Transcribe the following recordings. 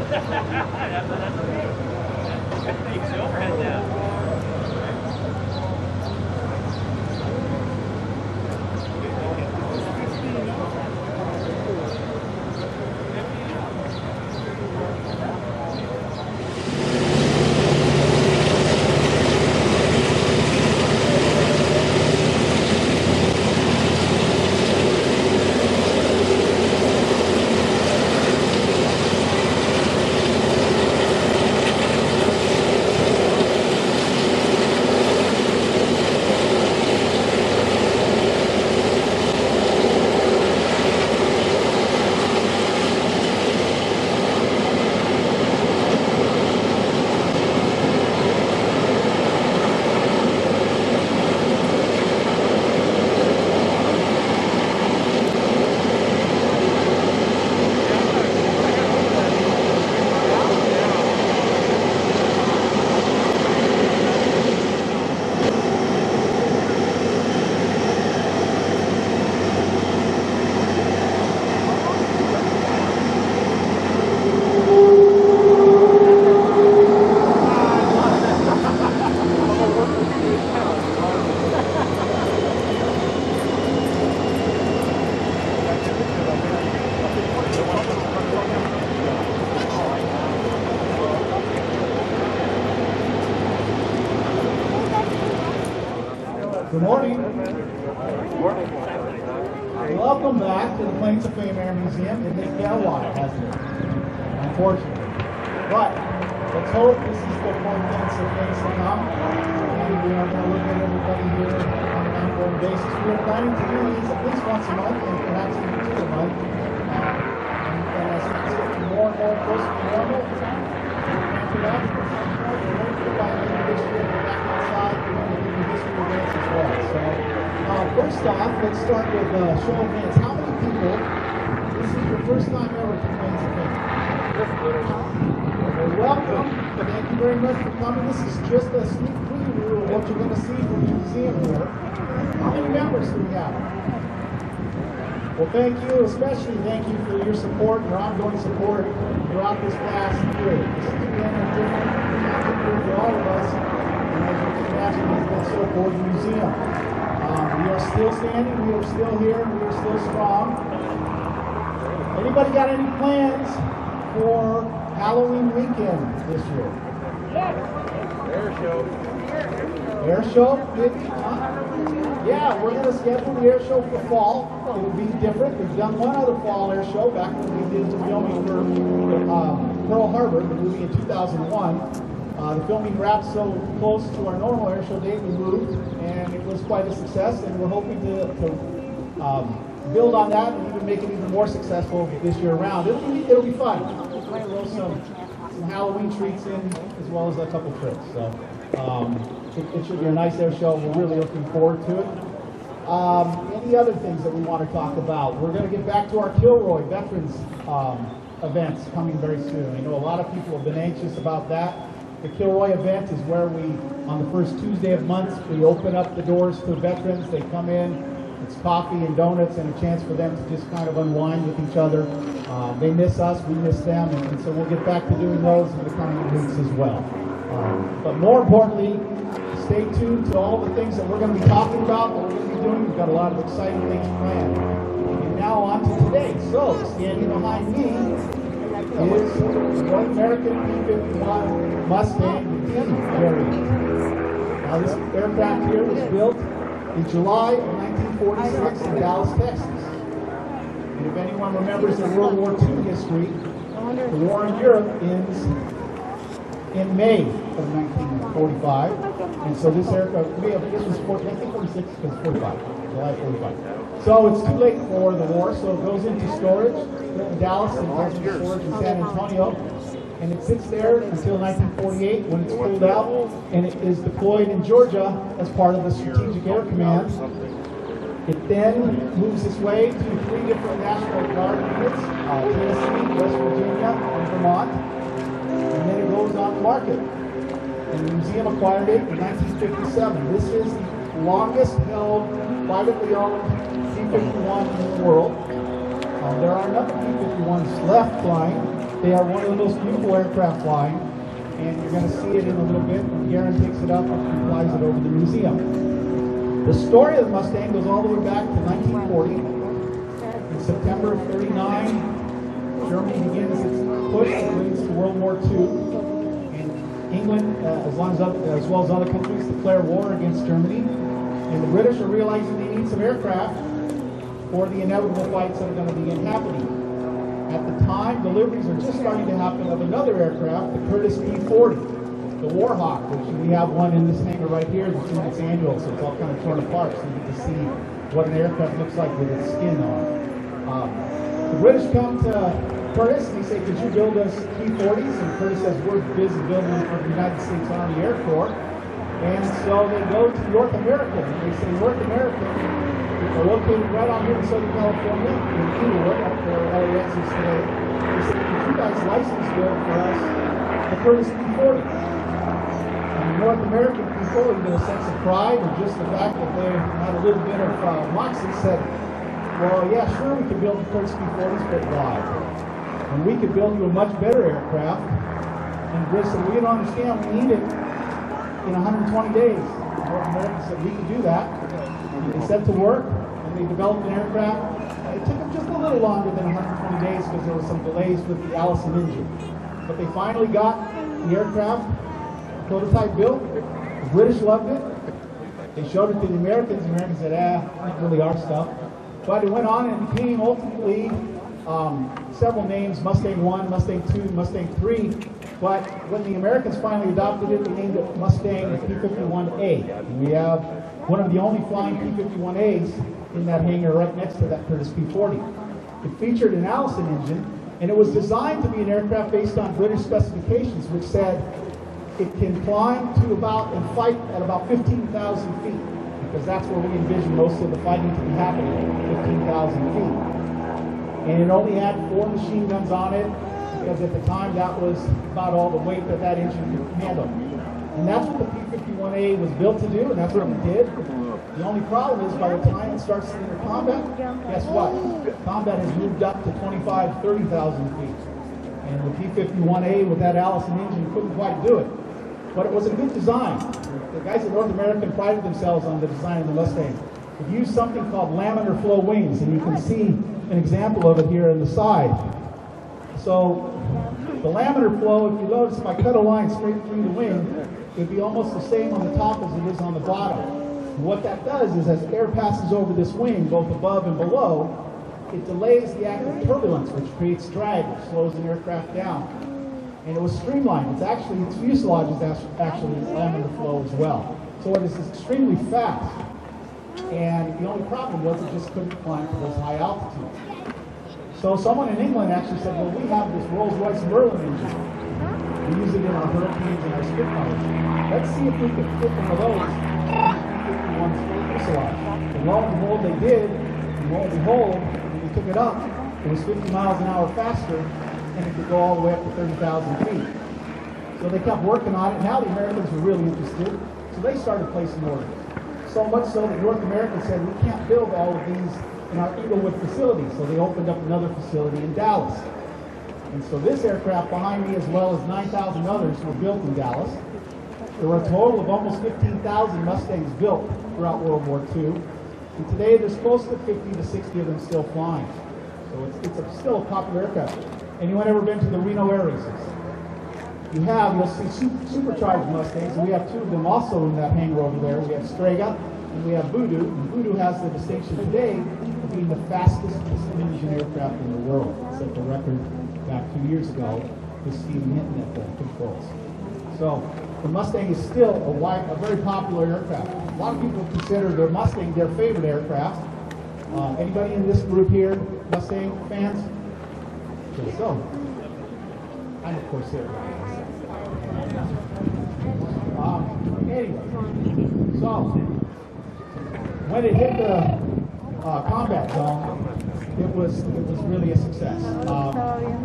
That's okay. Keeps the overhead down. Good morning. Welcome back to the Planes of Fame Air Museum. It has been a while, hasn't it? Unfortunately. But let's hope this is the point of things to come. And we are going to look at everybody here on an ongoing basis. We are planning to do these at least once a month and perhaps even 2 a month. And as it gets more and more close to normal, we're going to ramp it up. We're going to find this year back inside. We're going to do history events as well. So first off, let's start with show of hands. How many people, this is your first time ever to Planes of Fame? Well, welcome. Thank you very much for coming. This is just a sneak preview of what you're going to see from the museum here. How many members do we have? Well, thank you, especially thank you for your support, your ongoing support throughout this past year. This has been a different year for all of us, and as you can imagine, it's been so for the museum. We are still standing, we are still here, we are still strong. Anybody got any plans for Halloween weekend this year? Air show. Air show? Yeah, we're going to schedule the air show for fall. It'll be different. We've done one other fall air show back when we did the filming for Pearl Harbor, the movie in 2001. The filming wrapped so close to our normal air show date, we moved, and it was quite a success, and we're hoping to build on that and even make it even more successful this year around. It'll be fun. We'll throw some Halloween treats in as well as a couple trips. So it should be a nice air show. We're really looking forward to it. Any other things that we want to talk about? We're going to get back to our Kilroy Veterans events coming very soon. I know a lot of people have been anxious about that. The Kilroy event is where we, on the first Tuesday of months, we open up the doors to veterans. They come in. It's coffee and donuts and a chance for them to just kind of unwind with each other. They miss us, we miss them, and so we'll get back to doing those in the coming weeks as well. But more importantly, stay tuned to all the things that we're going to be talking about, what we're going to be doing. We've got a lot of exciting things planned. And now on to today. So, standing behind me is the North American P-51 Mustang variant. Now, this aircraft here was built in July of 1946 in Dallas, Texas. And if anyone remembers their World War II history, the war in Europe ends in May of 1945. And so this aircraft, this was 1946 because 45, July 45. So it's too late for the war, so it goes into storage in Dallas and goes into storage in San Antonio. And it sits there until 1948 when it's pulled out, and it is deployed in Georgia as part of the Strategic Air Command. It then moves its way to 3 different National Guard units, Tennessee, West Virginia, and Vermont. And then it goes on the market. And the museum acquired it in 1957. This is the longest held, privately owned P-51 in the world. There are another P-51s left flying. They are one of the most beautiful aircraft flying, and you're going to see it in a little bit when Garren takes it up and flies it over the museum. The story of the Mustang goes all the way back to 1940. In September of '39, Germany begins its push that leads to World War II. And England, as well as other countries, declare war against Germany. And the British are realizing they need some aircraft for the inevitable fights that are going to begin happening. At the time, deliveries are just starting to happen of another aircraft, the Curtiss P-40, the Warhawk, which we have one in this hangar right here that's doing its annual, so it's all kind of torn apart, so you get to see what an aircraft looks like with its skin on. The British come to Curtiss and they say, could you build us P-40s? And Curtiss says, we're busy building them for the United States Army Air Corps. And so they go to North America, and they say, North America, they're located right on here in Southern California, in Inglewood, up where LAX is today. They say, could you guys license build for us the Curtiss P-40? And the North American people, with a sense of pride, and just the fact that they had a little bit of moxie, said, well, yeah, sure, we could build the Curtiss P-40s, but why? And we could build you a much better aircraft. And British said, we don't understand, we need it in 120 days. North America said, we can do that. And they set to work, and they developed an aircraft. It took them just a little longer than 120 days because there were some delays with the Allison engine. But they finally got the aircraft, the prototype built. The British loved it. They showed it to the Americans. The Americans said, not really our stuff. But it went on and became ultimately several names, Mustang 1, Mustang 2, Mustang 3. But when the Americans finally adopted it, they named it Mustang P-51A. And we have one of the only flying P-51As in that hangar right next to that Curtiss P-40. It featured an Allison engine, and it was designed to be an aircraft based on British specifications, which said it can climb to about and fight at about 15,000 feet, because that's where we envision most of the fighting to be happening, 15,000 feet. And it only had 4 machine guns on it, because at the time that was about all the weight that that engine could handle. And that's what the P-51A was built to do, and that's what it did. The only problem is by the time it starts to enter combat, guess what? Combat has moved up to 25,000, 30,000 feet. And the P-51A with that Allison engine couldn't quite do it. But it was a good design. The guys at North American prided themselves on the design of the Mustang. It used something called laminar flow wings, and you can see an example of it here on the side. So the laminar flow, if you notice, if I cut a line straight through the wing, it'd be almost the same on the top as it is on the bottom. And what that does is as air passes over this wing, both above and below, it delays the act of turbulence, which creates drag, which slows an aircraft down. And it was streamlined. Its fuselage is actually laminar flow as well. So it is extremely fast. And the only problem was it just couldn't climb to those high altitudes. So someone in England actually said, well, we have this Rolls-Royce Merlin engine. We use it in our Hurricanes and our Spitfires. Let's see if we could fit one of those P-51's full fuselage. And lo and behold, they did. And lo and behold, when we took it up, it was 50 miles an hour faster, and it could go all the way up to 30,000 feet. So they kept working on it. Now the Americans were really interested, so they started placing orders. So much so that North America said, we can't build all of these in our Inglewood facility. So they opened up another facility in Dallas. And so this aircraft behind me, as well as 9,000 others, were built in Dallas. There were a total of almost 15,000 Mustangs built throughout World War II. And today there's close to 50 to 60 of them still flying. So it's still a popular aircraft. Anyone ever been to the Reno Air Races? You have, you'll see supercharged Mustangs, and we have 2 of them also in that hangar over there. We have Strega and we have Voodoo. And Voodoo has the distinction today of being the fastest piston-engine aircraft in the world. It set the record back 2 years ago with Stephen Hinton at the controls. So the Mustang is still a very popular aircraft. A lot of people consider the Mustang their favorite aircraft. Anybody in this group here, Mustang fans? Okay, so I'm of course here. Anyway, so when it hit the combat zone, it was really a success.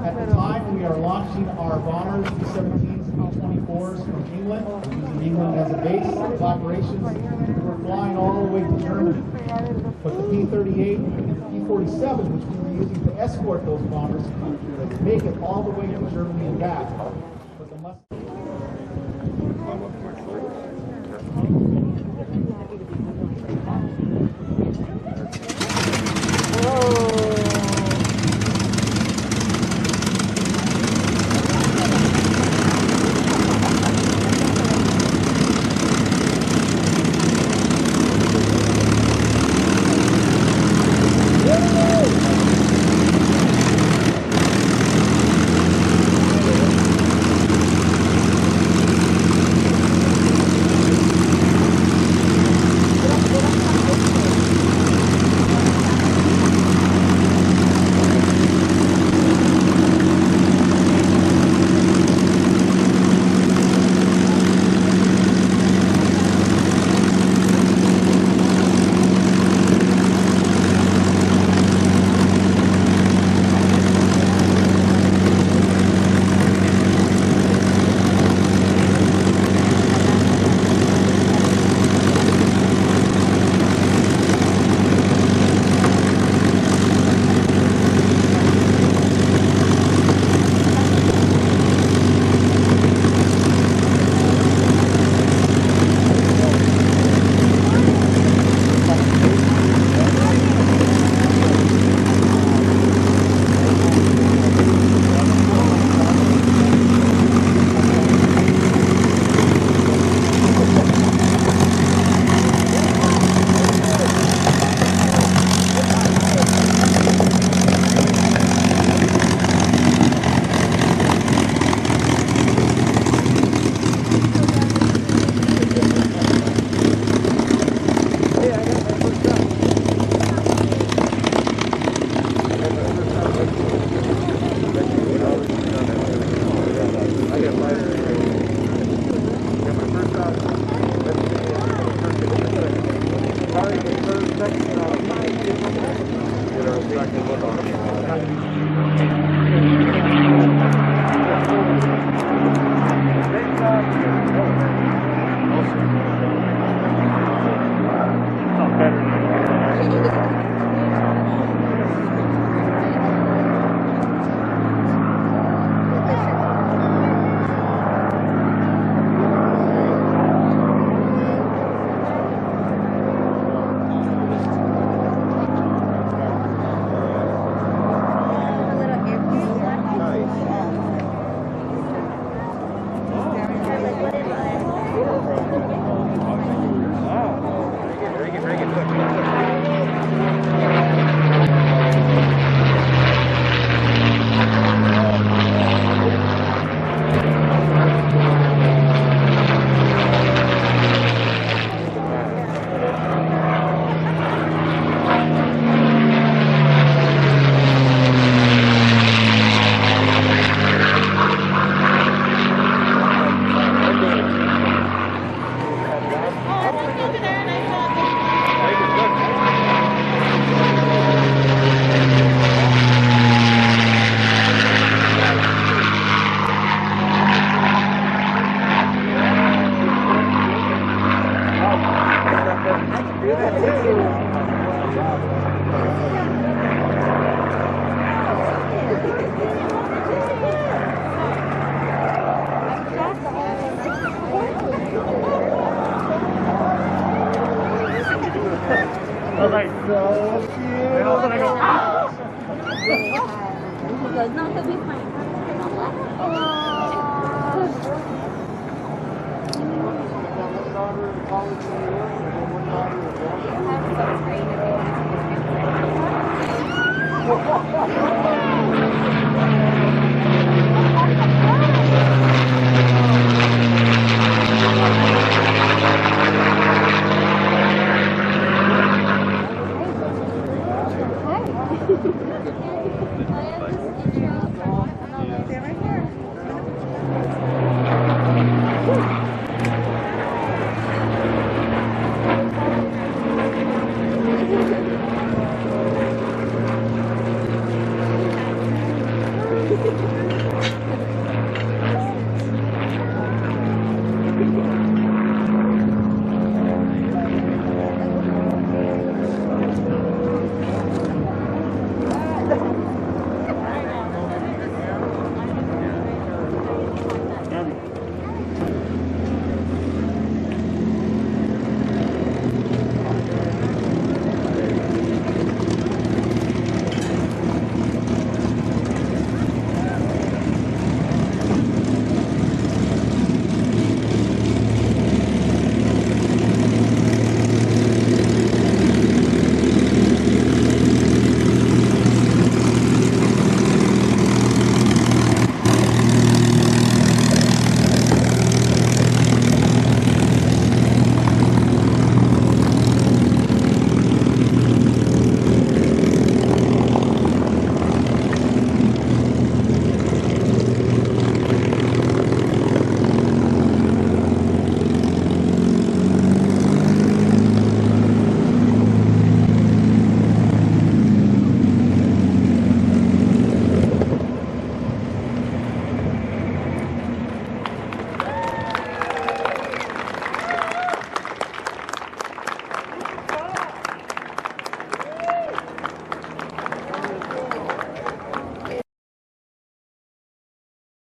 At the time, we are launching our bombers, B-17s and B-24s from England. We're using England as a base of operations. We're flying all the way to Germany. But the P-38 and the P-47s, which we were using to escort those bombers, make it all the way to Germany and back. But the like, so cute. And all of a sudden I go, ah! He goes, no, he'll be fine. Oh.